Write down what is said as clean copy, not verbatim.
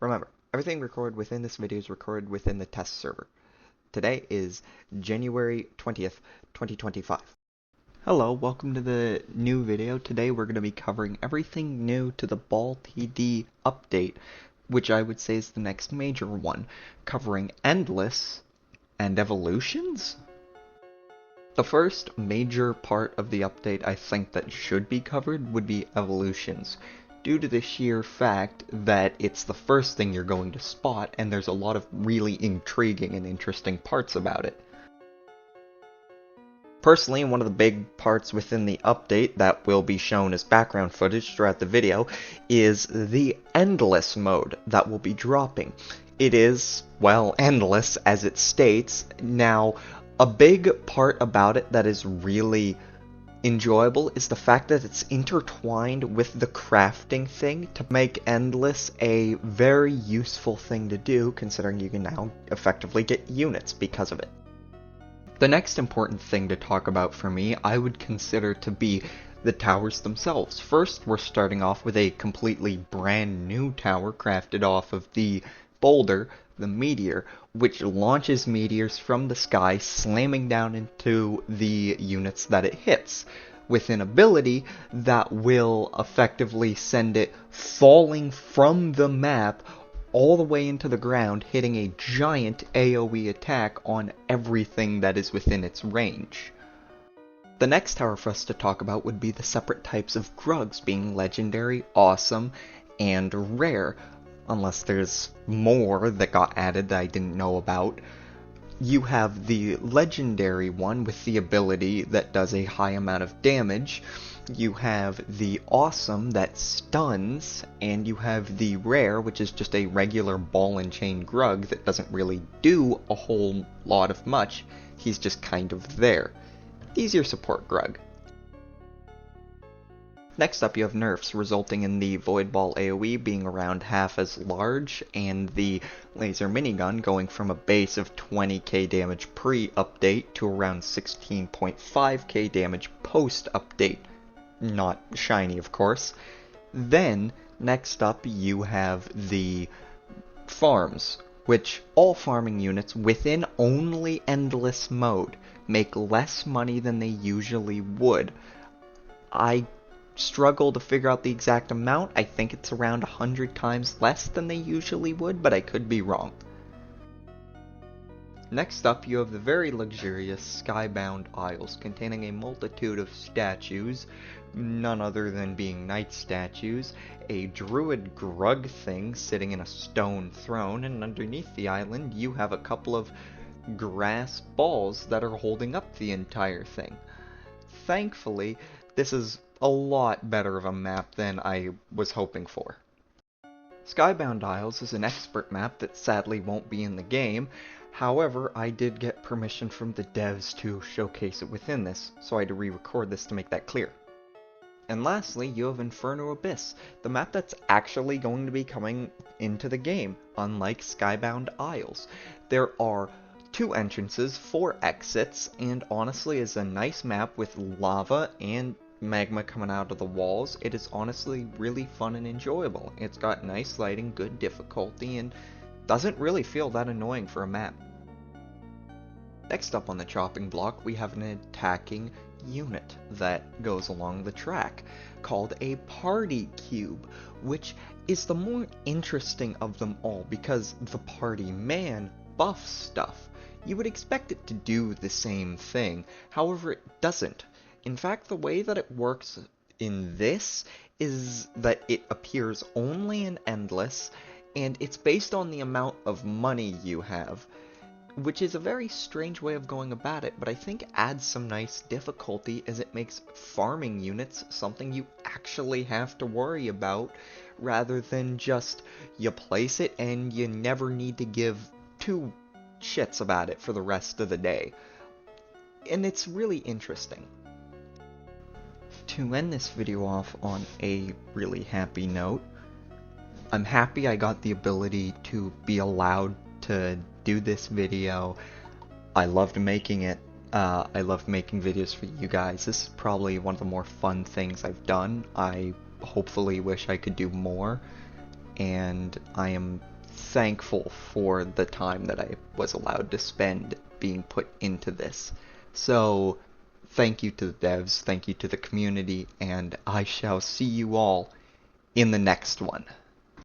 Remember, everything recorded within this video is recorded within the test server. Today is January 20th, 2025. Hello, welcome to the new video. Today we're going to be covering everything new to the Ball TD update, which I would say is the next major one, covering Endless and Evolutions? The first major part of the update I think that should be covered would be Evolutions, due to the sheer fact that it's the first thing you're going to spot and there's a lot of really intriguing and interesting parts about it. Personally, one of the big parts within the update that will be shown as background footage throughout the video is the Endless mode that will be dropping. It is, well, endless as it states. Now, a big part about it that is really enjoyable is the fact that it's intertwined with the crafting thing to make Endless a very useful thing to do, considering you can now effectively get units because of it. The next important thing to talk about for me, I would consider to be the towers themselves. First, we're starting off with a completely brand new tower crafted off of the boulder, the meteor, which launches meteors from the sky, slamming down into the units that it hits, with an ability that will effectively send it falling from the map all the way into the ground, hitting a giant AoE attack on everything that is within its range. The next tower for us to talk about would be the separate types of Grugs, being legendary, awesome, and rare, unless there's more that got added that I didn't know about. You have the legendary one with the ability that does a high amount of damage. You have the awesome that stuns, and you have the rare, which is just a regular ball and chain Grug that doesn't really do a whole lot of much. He's just kind of there. He's your support Grug. Next up, you have Nerfs, resulting in the Void Ball AoE being around half as large, and the laser minigun going from a base of 20k damage pre-update to around 16.5k damage post-update. Not shiny, of course. Then, next up, you have the farms, which all farming units within only Endless mode make less money than they usually would. I struggle to figure out the exact amount. I think it's around 100 times less than they usually would, but I could be wrong. Next up, you have the very luxurious Skybound Isles, containing a multitude of statues, none other than being knight statues, a druid Grug thing sitting in a stone throne, and underneath the island you have a couple of grass balls that are holding up the entire thing. Thankfully, this is a lot better of a map than I was hoping for. Skybound Isles is an expert map that sadly won't be in the game. However, I did get permission from the devs to showcase it within this, so I had to re-record this to make that clear. And lastly, you have Inferno Abyss, the map that's actually going to be coming into the game, unlike Skybound Isles. There are 2 entrances, 4 exits, and honestly is a nice map with lava and magma coming out of the walls. It is honestly really fun and enjoyable. It's got nice lighting, good difficulty, and doesn't really feel that annoying for a map. Next up on the chopping block, we have an attacking unit that goes along the track, called a party cube, which is the more interesting of them all because the party man buffs stuff. You would expect it to do the same thing, however it doesn't. In fact, the way that it works in this is that it appears only in Endless, and it's based on the amount of money you have, which is a very strange way of going about it, but I think adds some nice difficulty as it makes farming units something you actually have to worry about, rather than just you place it and you never need to give 2 shits about it for the rest of the day. And it's really interesting. To end this video off on a really happy note, I'm happy I got the ability to be allowed to do this video. I loved making it. I loved making videos for you guys. This is probably one of the more fun things I've done. I hopefully wish I could do more. and I am thankful for the time that I was allowed to spend being put into this. So, thank you to the devs, thank you to the community, and I shall see you all in the next one.